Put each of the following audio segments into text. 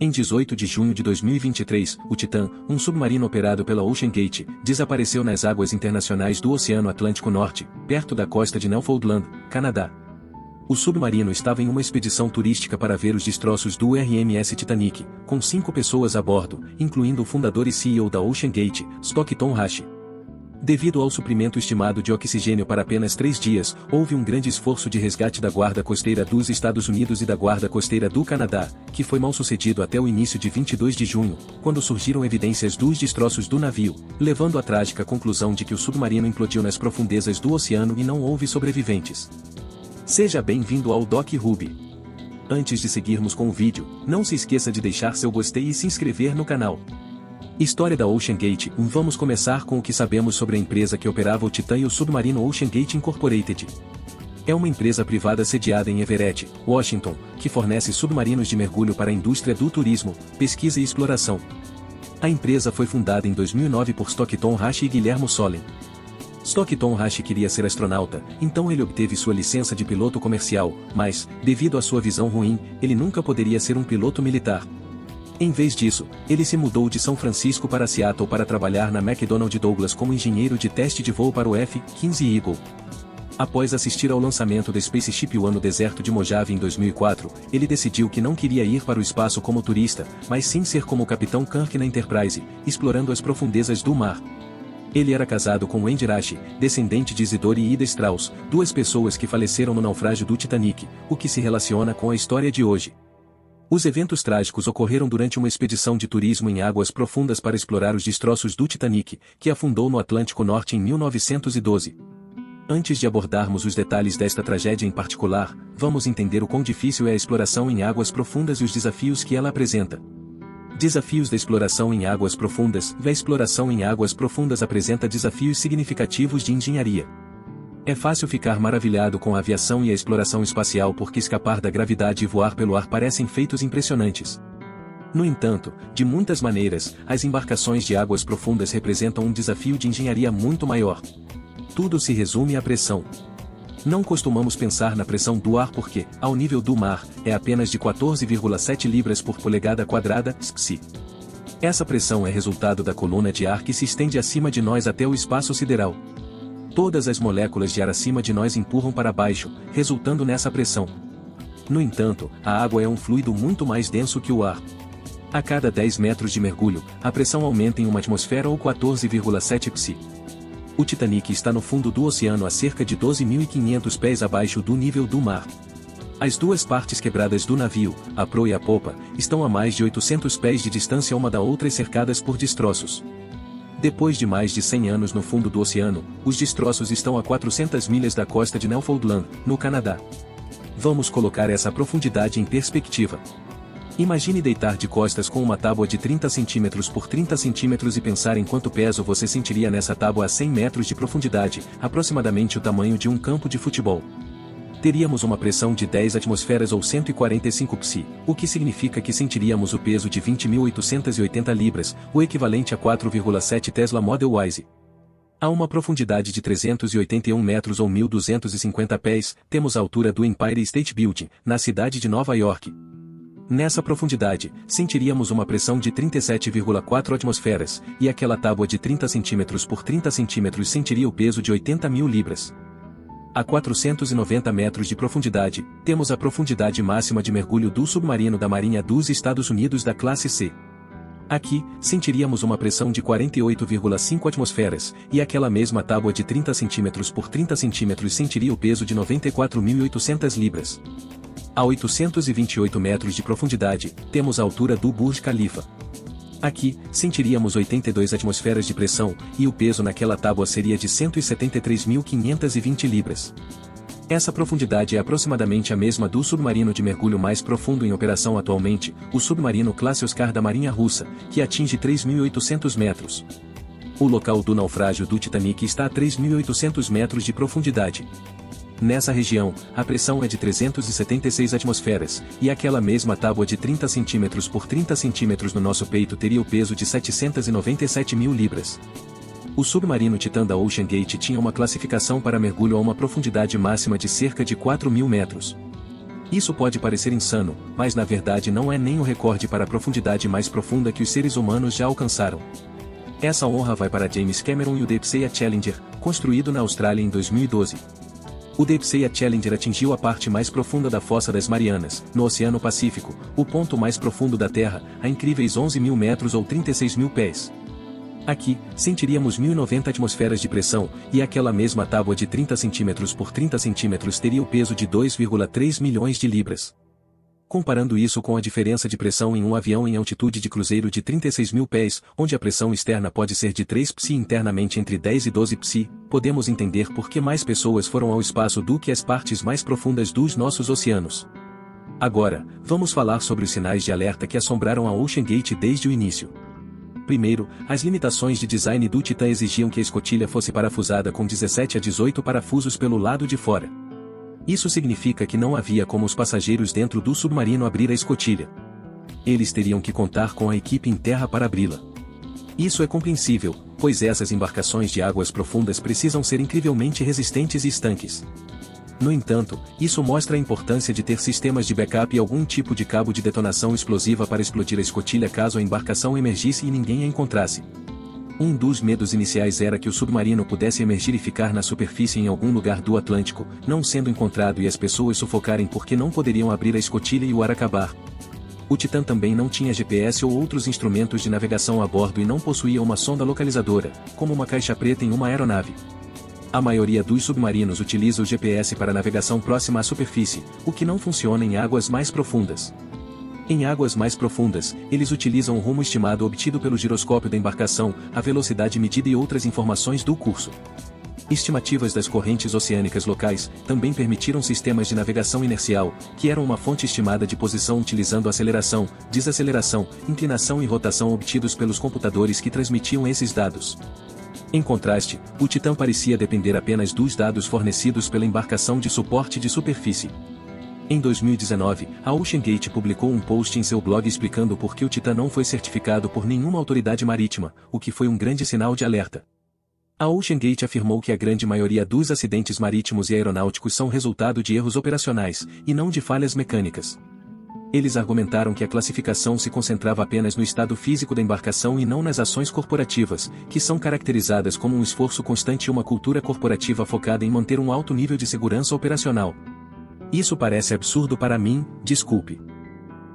Em 18 de junho de 2023, o Titan, um submarino operado pela OceanGate, desapareceu nas águas internacionais do Oceano Atlântico Norte, perto da costa de Newfoundland, Canadá. O submarino estava em uma expedição turística para ver os destroços do RMS Titanic, com 5 pessoas a bordo, incluindo o fundador e CEO da OceanGate, Stockton Rush. Devido ao suprimento estimado de oxigênio para apenas 3 dias, houve um grande esforço de resgate da Guarda Costeira dos Estados Unidos e da Guarda Costeira do Canadá, que foi mal sucedido até o início de 22 de junho, quando surgiram evidências dos destroços do navio, levando à trágica conclusão de que o submarino implodiu nas profundezas do oceano e não houve sobreviventes. Seja bem-vindo ao Doc Ruby. Antes de seguirmos com o vídeo, não se esqueça de deixar seu gostei e se inscrever no canal. História da OceanGate. Vamos começar com o que sabemos sobre a empresa que operava o Titan e o submarino OceanGate Incorporated. É uma empresa privada sediada em Everett, Washington, que fornece submarinos de mergulho para a indústria do turismo, pesquisa e exploração. A empresa foi fundada em 2009 por Stockton Rush e Guillermo Solem. Stockton Rush queria ser astronauta, então ele obteve sua licença de piloto comercial, mas, devido à sua visão ruim, ele nunca poderia ser um piloto militar. Em vez disso, ele se mudou de São Francisco para Seattle para trabalhar na McDonnell Douglas como engenheiro de teste de voo para o F-15 Eagle. Após assistir ao lançamento da Spaceship One no deserto de Mojave em 2004, ele decidiu que não queria ir para o espaço como turista, mas sim ser como o Capitão Kirk na Enterprise, explorando as profundezas do mar. Ele era casado com Wendy Rush, descendente de Isidore e Ida Strauss, 2 pessoas que faleceram no naufrágio do Titanic, o que se relaciona com a história de hoje. Os eventos trágicos ocorreram durante uma expedição de turismo em águas profundas para explorar os destroços do Titanic, que afundou no Atlântico Norte em 1912. Antes de abordarmos os detalhes desta tragédia em particular, vamos entender o quão difícil é a exploração em águas profundas e os desafios que ela apresenta. Desafios da exploração em águas profundas. A exploração em águas profundas apresenta desafios significativos de engenharia. É fácil ficar maravilhado com a aviação e a exploração espacial porque escapar da gravidade e voar pelo ar parecem feitos impressionantes. No entanto, de muitas maneiras, as embarcações de águas profundas representam um desafio de engenharia muito maior. Tudo se resume à pressão. Não costumamos pensar na pressão do ar porque, ao nível do mar, é apenas de 14,7 libras por polegada quadrada, psi. Essa pressão é resultado da coluna de ar que se estende acima de nós até o espaço sideral. Todas as moléculas de ar acima de nós empurram para baixo, resultando nessa pressão. No entanto, a água é um fluido muito mais denso que o ar. A cada 10 metros de mergulho, a pressão aumenta em uma atmosfera ou 14,7 psi. O Titanic está no fundo do oceano a cerca de 12.500 pés abaixo do nível do mar. As 2 partes quebradas do navio, a proa e a popa, estão a mais de 800 pés de distância uma da outra e cercadas por destroços. Depois de mais de 100 anos no fundo do oceano, os destroços estão a 400 milhas da costa de Newfoundland, no Canadá. Vamos colocar essa profundidade em perspectiva. Imagine deitar de costas com uma tábua de 30 cm por 30 cm e pensar em quanto peso você sentiria nessa tábua a 100 metros de profundidade, aproximadamente o tamanho de um campo de futebol. Teríamos uma pressão de 10 atmosferas ou 145 psi, o que significa que sentiríamos o peso de 20.880 libras, o equivalente a 4,7 Tesla Model Y. A uma profundidade de 381 metros ou 1.250 pés, temos a altura do Empire State Building, na cidade de Nova York. Nessa profundidade, sentiríamos uma pressão de 37,4 atmosferas, e aquela tábua de 30 cm por 30 cm sentiria o peso de 80.000 libras. A 490 metros de profundidade, temos a profundidade máxima de mergulho do submarino da Marinha dos Estados Unidos da classe C. Aqui, sentiríamos uma pressão de 48,5 atmosferas, e aquela mesma tábua de 30 cm por 30 cm sentiria o peso de 94.800 libras. A 828 metros de profundidade, temos a altura do Burj Khalifa. Aqui, sentiríamos 82 atmosferas de pressão, e o peso naquela tábua seria de 173.520 libras. Essa profundidade é aproximadamente a mesma do submarino de mergulho mais profundo em operação atualmente, o submarino classe Oscar da Marinha Russa, que atinge 3.800 metros. O local do naufrágio do Titanic está a 3.800 metros de profundidade. Nessa região, a pressão é de 376 atmosferas, e aquela mesma tábua de 30 cm por 30 cm no nosso peito teria o peso de 797.000 libras. O submarino Titan da OceanGate tinha uma classificação para mergulho a uma profundidade máxima de cerca de 4.000 metros. Isso pode parecer insano, mas na verdade não é nem o recorde para a profundidade mais profunda que os seres humanos já alcançaram. Essa honra vai para James Cameron e o Deep Sea Challenger, construído na Austrália em 2012. O Deep Sea Challenger atingiu a parte mais profunda da Fossa das Marianas, no Oceano Pacífico, o ponto mais profundo da Terra, a incríveis 11.000 metros ou 36.000 pés. Aqui, sentiríamos 1090 atmosferas de pressão, e aquela mesma tábua de 30 cm por 30 cm teria o peso de 2,3 milhões de libras. Comparando isso com a diferença de pressão em um avião em altitude de cruzeiro de 36.000 pés, onde a pressão externa pode ser de 3 psi internamente entre 10 e 12 psi, podemos entender por que mais pessoas foram ao espaço do que as partes mais profundas dos nossos oceanos. Agora, vamos falar sobre os sinais de alerta que assombraram a OceanGate desde o início. Primeiro, as limitações de design do Titã exigiam que a escotilha fosse parafusada com 17 a 18 parafusos pelo lado de fora. Isso significa que não havia como os passageiros dentro do submarino abrir a escotilha. Eles teriam que contar com a equipe em terra para abri-la. Isso é compreensível, pois essas embarcações de águas profundas precisam ser incrivelmente resistentes e estanques. No entanto, isso mostra a importância de ter sistemas de backup e algum tipo de cabo de detonação explosiva para explodir a escotilha caso a embarcação emergisse e ninguém a encontrasse. Um dos medos iniciais era que o submarino pudesse emergir e ficar na superfície em algum lugar do Atlântico, não sendo encontrado e as pessoas sufocarem porque não poderiam abrir a escotilha e o ar acabar. O Titã também não tinha GPS ou outros instrumentos de navegação a bordo e não possuía uma sonda localizadora, como uma caixa preta em uma aeronave. A maioria dos submarinos utiliza o GPS para navegação próxima à superfície, o que não funciona em águas mais profundas. Em águas mais profundas, eles utilizam o rumo estimado obtido pelo giroscópio da embarcação, a velocidade medida e outras informações do curso. Estimativas das correntes oceânicas locais também permitiram sistemas de navegação inercial, que eram uma fonte estimada de posição utilizando aceleração, desaceleração, inclinação e rotação obtidos pelos computadores que transmitiam esses dados. Em contraste, o Titã parecia depender apenas dos dados fornecidos pela embarcação de suporte de superfície. Em 2019, a OceanGate publicou um post em seu blog explicando por que o Titã não foi certificado por nenhuma autoridade marítima, o que foi um grande sinal de alerta. A OceanGate afirmou que a grande maioria dos acidentes marítimos e aeronáuticos são resultado de erros operacionais, e não de falhas mecânicas. Eles argumentaram que a classificação se concentrava apenas no estado físico da embarcação e não nas ações corporativas, que são caracterizadas como um esforço constante e uma cultura corporativa focada em manter um alto nível de segurança operacional. Isso parece absurdo para mim, desculpe.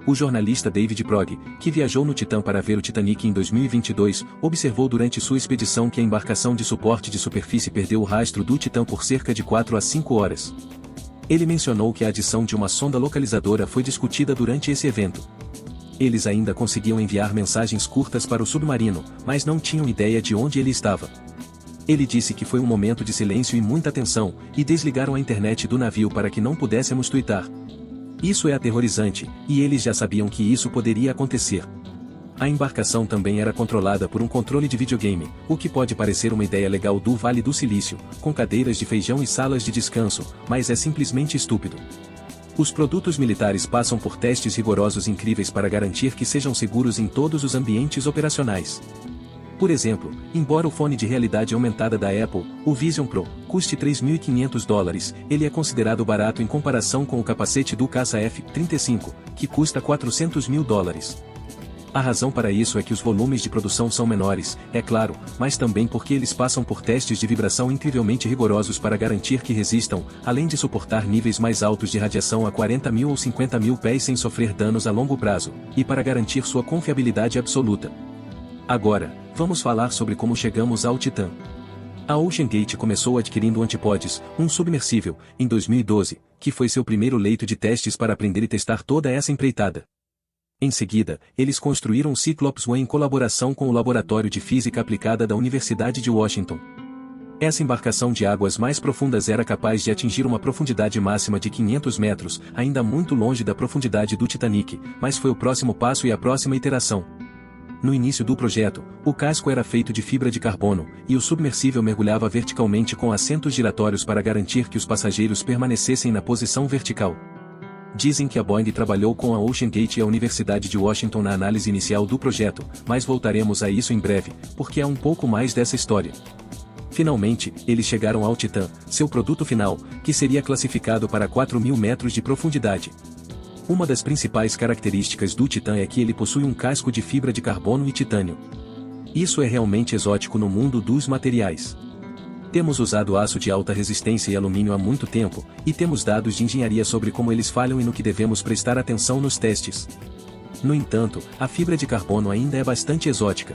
O jornalista David Prog, que viajou no Titã para ver o Titanic em 2022, observou durante sua expedição que a embarcação de suporte de superfície perdeu o rastro do Titã por cerca de 4 a 5 horas. Ele mencionou que a adição de uma sonda localizadora foi discutida durante esse evento. Eles ainda conseguiam enviar mensagens curtas para o submarino, mas não tinham ideia de onde ele estava. Ele disse que foi um momento de silêncio e muita tensão, e desligaram a internet do navio para que não pudéssemos tuitar. Isso é aterrorizante, e eles já sabiam que isso poderia acontecer. A embarcação também era controlada por um controle de videogame, o que pode parecer uma ideia legal do Vale do Silício, com cadeiras de feijão e salas de descanso, mas é simplesmente estúpido. Os produtos militares passam por testes rigorosos incríveis para garantir que sejam seguros em todos os ambientes operacionais. Por exemplo, embora o fone de realidade aumentada da Apple, o Vision Pro, custe $3.500, ele é considerado barato em comparação com o capacete do caça F-35, que custa $400 mil. A razão para isso é que os volumes de produção são menores, é claro, mas também porque eles passam por testes de vibração incrivelmente rigorosos para garantir que resistam, além de suportar níveis mais altos de radiação a 40 mil ou 50 mil pés sem sofrer danos a longo prazo, e para garantir sua confiabilidade absoluta. Agora, vamos falar sobre como chegamos ao Titã. A OceanGate começou adquirindo o Antipodes, um submersível, em 2012, que foi seu primeiro leito de testes para aprender e testar toda essa empreitada. Em seguida, eles construíram o Cyclops One em colaboração com o Laboratório de Física Aplicada da Universidade de Washington. Essa embarcação de águas mais profundas era capaz de atingir uma profundidade máxima de 500 metros, ainda muito longe da profundidade do Titanic, mas foi o próximo passo e a próxima iteração. No início do projeto, o casco era feito de fibra de carbono, e o submersível mergulhava verticalmente com assentos giratórios para garantir que os passageiros permanecessem na posição vertical. Dizem que a Boeing trabalhou com a OceanGate e a Universidade de Washington na análise inicial do projeto, mas voltaremos a isso em breve, porque há um pouco mais dessa história. Finalmente, eles chegaram ao Titã, seu produto final, que seria classificado para 4.000 metros de profundidade. Uma das principais características do Titã é que ele possui um casco de fibra de carbono e titânio. Isso é realmente exótico no mundo dos materiais. Temos usado aço de alta resistência e alumínio há muito tempo, e temos dados de engenharia sobre como eles falham e no que devemos prestar atenção nos testes. No entanto, a fibra de carbono ainda é bastante exótica.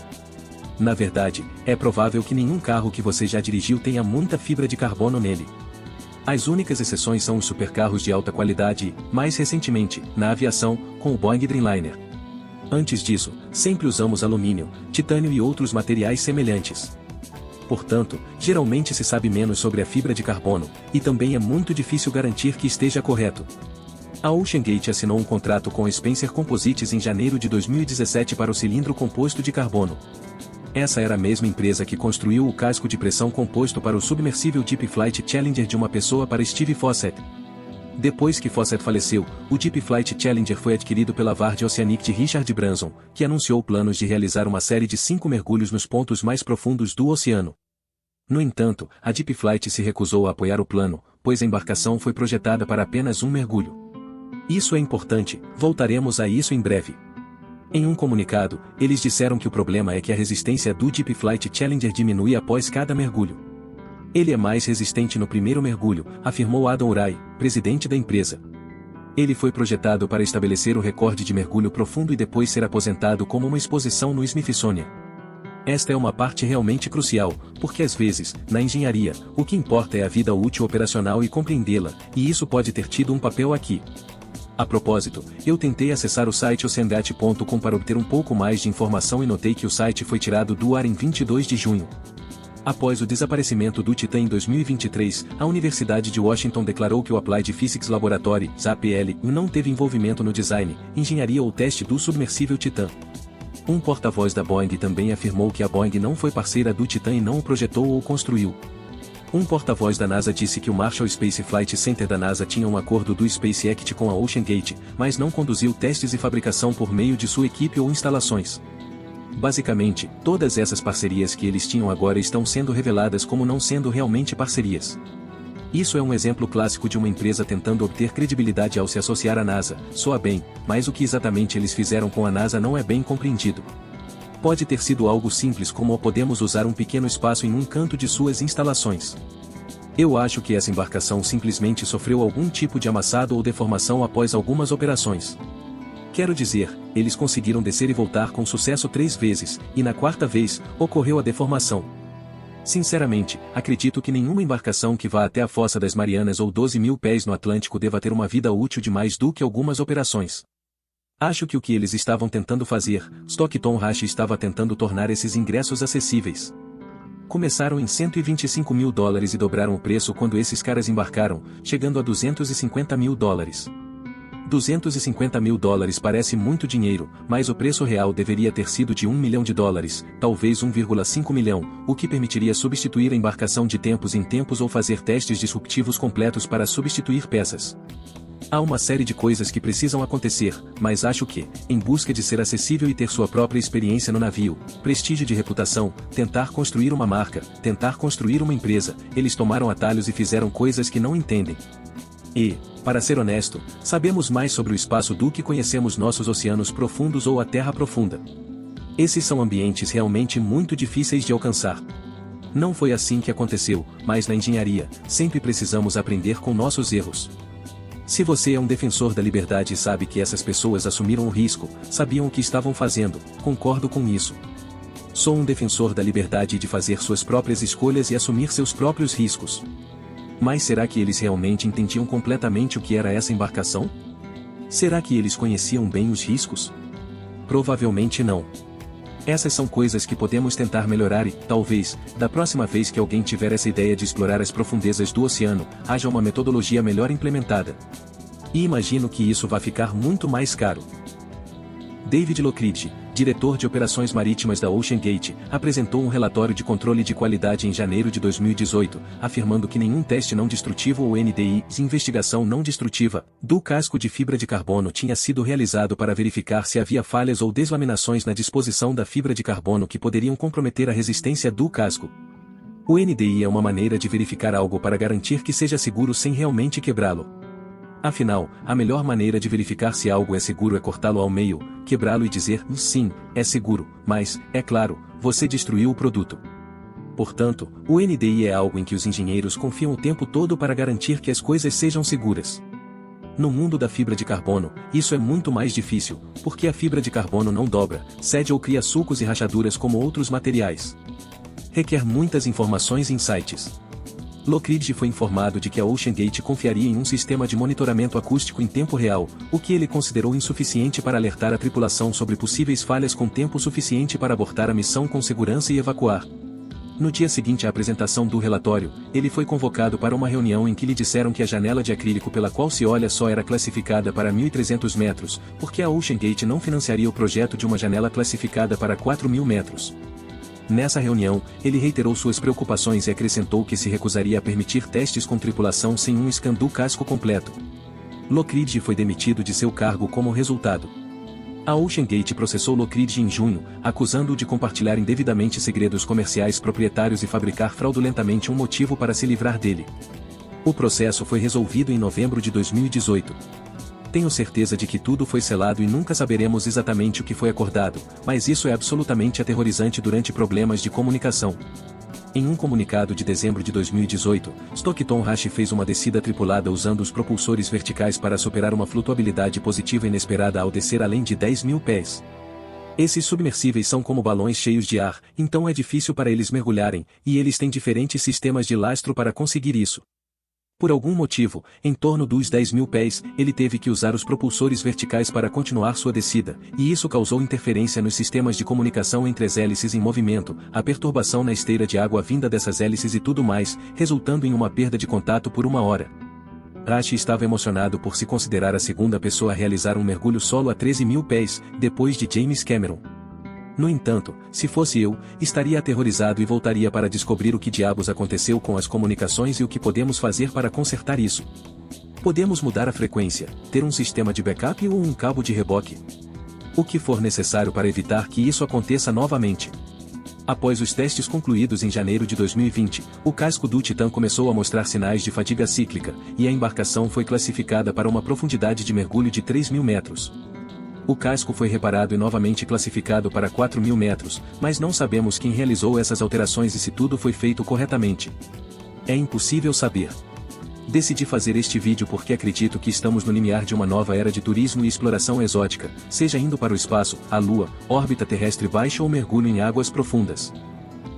Na verdade, é provável que nenhum carro que você já dirigiu tenha muita fibra de carbono nele. As únicas exceções são os supercarros de alta qualidade e, mais recentemente, na aviação, com o Boeing Dreamliner. Antes disso, sempre usamos alumínio, titânio e outros materiais semelhantes. Portanto, geralmente se sabe menos sobre a fibra de carbono, e também é muito difícil garantir que esteja correto. A OceanGate assinou um contrato com a Spencer Composites em janeiro de 2017 para o cilindro composto de carbono. Essa era a mesma empresa que construiu o casco de pressão composto para o submersível Deep Flight Challenger de uma pessoa para Steve Fossett. Depois que Fossett faleceu, o Deep Flight Challenger foi adquirido pela Vard Oceanic de Richard Branson, que anunciou planos de realizar uma série de 5 mergulhos nos pontos mais profundos do oceano. No entanto, a Deep Flight se recusou a apoiar o plano, pois a embarcação foi projetada para apenas um mergulho. Isso é importante, voltaremos a isso em breve. Em um comunicado, eles disseram que o problema é que a resistência do Deep Flight Challenger diminui após cada mergulho. Ele é mais resistente no primeiro mergulho, afirmou Adam Urai, presidente da empresa. Ele foi projetado para estabelecer o recorde de mergulho profundo e depois ser aposentado como uma exposição no Smithsonian. Esta é uma parte realmente crucial, porque às vezes, na engenharia, o que importa é a vida útil operacional e compreendê-la, e isso pode ter tido um papel aqui. A propósito, eu tentei acessar o site oceangate.com para obter um pouco mais de informação e notei que o site foi tirado do ar em 22 de junho. Após o desaparecimento do Titã em 2023, a Universidade de Washington declarou que o Applied Physics Laboratory, APL, não teve envolvimento no design, engenharia ou teste do submersível Titã. Um porta-voz da Boeing também afirmou que a Boeing não foi parceira do Titã e não o projetou ou construiu. Um porta-voz da NASA disse que o Marshall Space Flight Center da NASA tinha um acordo do Space Act com a OceanGate, mas não conduziu testes e fabricação por meio de sua equipe ou instalações. Basicamente, todas essas parcerias que eles tinham agora estão sendo reveladas como não sendo realmente parcerias. Isso é um exemplo clássico de uma empresa tentando obter credibilidade ao se associar à NASA. Soa bem, mas o que exatamente eles fizeram com a NASA não é bem compreendido. Pode ter sido algo simples como podemos usar um pequeno espaço em um canto de suas instalações. Eu acho que essa embarcação simplesmente sofreu algum tipo de amassado ou deformação após algumas operações. Quero dizer, eles conseguiram descer e voltar com sucesso 3 vezes, e na 4ª vez, ocorreu a deformação. Sinceramente, acredito que nenhuma embarcação que vá até a Fossa das Marianas ou 12.000 pés no Atlântico deva ter uma vida útil de mais do que algumas operações. Acho que o que eles estavam tentando fazer, Stockton Rush estava tentando tornar esses ingressos acessíveis. Começaram em $125 mil e dobraram o preço quando esses caras embarcaram, chegando a $250 mil. $250 mil parece muito dinheiro, mas o preço real deveria ter sido de $1 milhão, talvez 1,5 milhão, o que permitiria substituir a embarcação de tempos em tempos ou fazer testes disruptivos completos para substituir peças. Há uma série de coisas que precisam acontecer, mas acho que, em busca de ser acessível e ter sua própria experiência no navio, prestígio de reputação, tentar construir uma marca, tentar construir uma empresa, eles tomaram atalhos e fizeram coisas que não entendem. E, para ser honesto, sabemos mais sobre o espaço do que conhecemos nossos oceanos profundos ou a terra profunda. Esses são ambientes realmente muito difíceis de alcançar. Não foi assim que aconteceu, mas na engenharia, sempre precisamos aprender com nossos erros. Se você é um defensor da liberdade e sabe que essas pessoas assumiram o risco, sabiam o que estavam fazendo, concordo com isso. Sou um defensor da liberdade de fazer suas próprias escolhas e assumir seus próprios riscos. Mas será que eles realmente entendiam completamente o que era essa embarcação? Será que eles conheciam bem os riscos? Provavelmente não. Essas são coisas que podemos tentar melhorar e, talvez, da próxima vez que alguém tiver essa ideia de explorar as profundezas do oceano, haja uma metodologia melhor implementada. E imagino que isso vai ficar muito mais caro. David Lockridge, diretor de operações marítimas da OceanGate, apresentou um relatório de controle de qualidade em janeiro de 2018, afirmando que nenhum teste não destrutivo ou NDI, de investigação não destrutiva, do casco de fibra de carbono tinha sido realizado para verificar se havia falhas ou deslaminações na disposição da fibra de carbono que poderiam comprometer a resistência do casco. O NDI é uma maneira de verificar algo para garantir que seja seguro sem realmente quebrá-lo. Afinal, a melhor maneira de verificar se algo é seguro é cortá-lo ao meio, quebrá-lo e dizer, sim, é seguro, mas, é claro, você destruiu o produto. Portanto, o NDI é algo em que os engenheiros confiam o tempo todo para garantir que as coisas sejam seguras. No mundo da fibra de carbono, isso é muito mais difícil, porque a fibra de carbono não dobra, cede ou cria sulcos e rachaduras como outros materiais. Requer muitas informações e insights. Lockheed foi informado de que a OceanGate confiaria em um sistema de monitoramento acústico em tempo real, o que ele considerou insuficiente para alertar a tripulação sobre possíveis falhas com tempo suficiente para abortar a missão com segurança e evacuar. No dia seguinte à apresentação do relatório, ele foi convocado para uma reunião em que lhe disseram que a janela de acrílico pela qual se olha só era classificada para 1.300 metros, porque a OceanGate não financiaria o projeto de uma janela classificada para 4.000 metros. Nessa reunião, ele reiterou suas preocupações e acrescentou que se recusaria a permitir testes com tripulação sem um scan do casco completo. Lockheed foi demitido de seu cargo como resultado. A OceanGate processou Lockheed em junho, acusando-o de compartilhar indevidamente segredos comerciais proprietários e fabricar fraudulentamente um motivo para se livrar dele. O processo foi resolvido em novembro de 2018. Tenho certeza de que tudo foi selado e nunca saberemos exatamente o que foi acordado, mas isso é absolutamente aterrorizante durante problemas de comunicação. Em um comunicado de dezembro de 2018, Stockton Rush fez uma descida tripulada usando os propulsores verticais para superar uma flutuabilidade positiva inesperada ao descer além de 10.000 pés. Esses submersíveis são como balões cheios de ar, então é difícil para eles mergulharem, e eles têm diferentes sistemas de lastro para conseguir isso. Por algum motivo, em torno dos 10.000 pés, ele teve que usar os propulsores verticais para continuar sua descida, e isso causou interferência nos sistemas de comunicação entre as hélices em movimento, a perturbação na esteira de água vinda dessas hélices e tudo mais, resultando em uma perda de contato por 1 hora. Rush estava emocionado por se considerar a segunda pessoa a realizar um mergulho solo a 13.000 pés, depois de James Cameron. No entanto, se fosse eu, estaria aterrorizado e voltaria para descobrir o que diabos aconteceu com as comunicações e o que podemos fazer para consertar isso. Podemos mudar a frequência, ter um sistema de backup ou um cabo de reboque. O que for necessário para evitar que isso aconteça novamente. Após os testes concluídos em janeiro de 2020, o casco do Titan começou a mostrar sinais de fadiga cíclica, e a embarcação foi classificada para uma profundidade de mergulho de 3.000 metros. O casco foi reparado e novamente classificado para 4.000 metros, mas não sabemos quem realizou essas alterações e se tudo foi feito corretamente. É impossível saber. Decidi fazer este vídeo porque acredito que estamos no limiar de uma nova era de turismo e exploração exótica, seja indo para o espaço, a Lua, órbita terrestre baixa ou mergulho em águas profundas.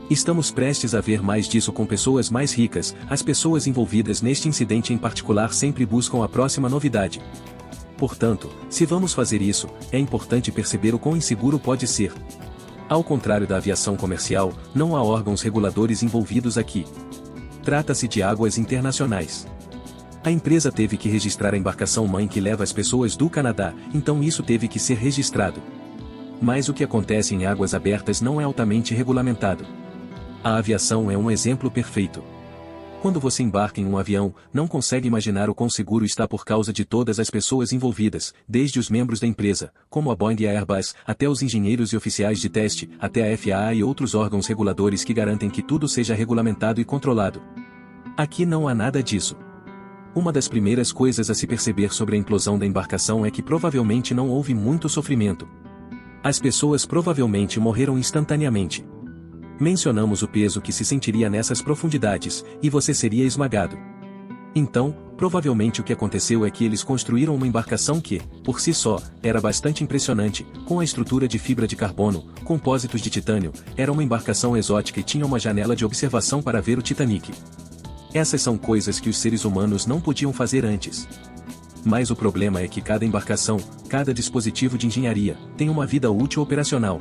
Estamos prestes a ver mais disso com pessoas mais ricas, as pessoas envolvidas neste incidente em particular sempre buscam a próxima novidade. Portanto, se vamos fazer isso, é importante perceber o quão inseguro pode ser. Ao contrário da aviação comercial, não há órgãos reguladores envolvidos aqui. Trata-se de águas internacionais. A empresa teve que registrar a embarcação-mãe que leva as pessoas do Canadá, então isso teve que ser registrado. Mas o que acontece em águas abertas não é altamente regulamentado. A aviação é um exemplo perfeito. Quando você embarca em um avião, não consegue imaginar o quão seguro está por causa de todas as pessoas envolvidas, desde os membros da empresa, como a Boeing e a Airbus, até os engenheiros e oficiais de teste, até a FAA e outros órgãos reguladores que garantem que tudo seja regulamentado e controlado. Aqui não há nada disso. Uma das primeiras coisas a se perceber sobre a implosão da embarcação é que provavelmente não houve muito sofrimento. As pessoas provavelmente morreram instantaneamente. Mencionamos o peso que se sentiria nessas profundidades, e você seria esmagado. Então, provavelmente o que aconteceu é que eles construíram uma embarcação que, por si só, era bastante impressionante, com a estrutura de fibra de carbono, compósitos de titânio, era uma embarcação exótica e tinha uma janela de observação para ver o Titanic. Essas são coisas que os seres humanos não podiam fazer antes. Mas o problema é que cada embarcação, cada dispositivo de engenharia, tem uma vida útil operacional.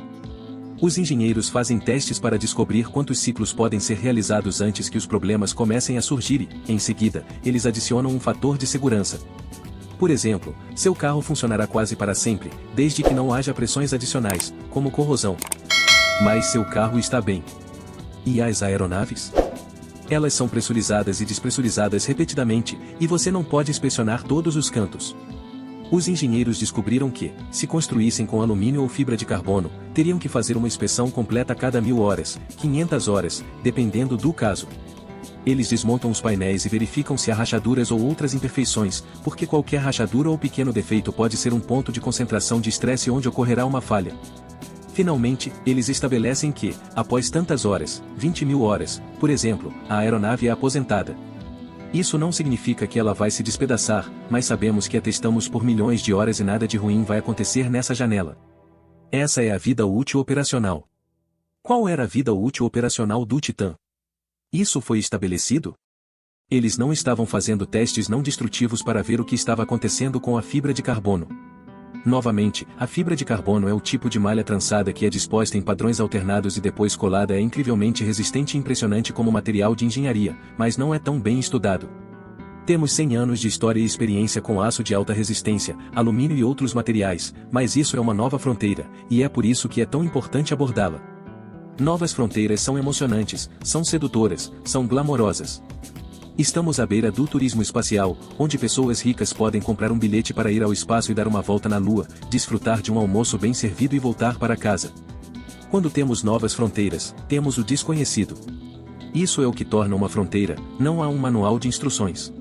Os engenheiros fazem testes para descobrir quantos ciclos podem ser realizados antes que os problemas comecem a surgir e, em seguida, eles adicionam um fator de segurança. Por exemplo, seu carro funcionará quase para sempre, desde que não haja pressões adicionais, como corrosão. Mas seu carro está bem. E as aeronaves? Elas são pressurizadas e despressurizadas repetidamente, e você não pode inspecionar todos os cantos. Os engenheiros descobriram que, se construíssem com alumínio ou fibra de carbono, teriam que fazer uma inspeção completa a cada 1000 horas, 500 horas, dependendo do caso. Eles desmontam os painéis e verificam se há rachaduras ou outras imperfeições, porque qualquer rachadura ou pequeno defeito pode ser um ponto de concentração de estresse onde ocorrerá uma falha. Finalmente, eles estabelecem que, após tantas horas, 20.000 horas, por exemplo, a aeronave é aposentada. Isso não significa que ela vai se despedaçar, mas sabemos que a testamos por milhões de horas e nada de ruim vai acontecer nessa janela. Essa é a vida útil operacional. Qual era a vida útil operacional do Titã? Isso foi estabelecido? Eles não estavam fazendo testes não destrutivos para ver o que estava acontecendo com a fibra de carbono. Novamente, a fibra de carbono é o tipo de malha trançada que é disposta em padrões alternados e depois colada, é incrivelmente resistente e impressionante como material de engenharia, mas não é tão bem estudado. Temos 100 anos de história e experiência com aço de alta resistência, alumínio e outros materiais, mas isso é uma nova fronteira, e é por isso que é tão importante abordá-la. Novas fronteiras são emocionantes, são sedutoras, são glamourosas. Estamos à beira do turismo espacial, onde pessoas ricas podem comprar um bilhete para ir ao espaço e dar uma volta na Lua, desfrutar de um almoço bem servido e voltar para casa. Quando temos novas fronteiras, temos o desconhecido. Isso é o que torna uma fronteira, não há um manual de instruções.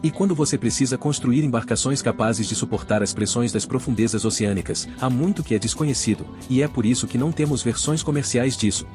E quando você precisa construir embarcações capazes de suportar as pressões das profundezas oceânicas, há muito que é desconhecido, e é por isso que não temos versões comerciais disso.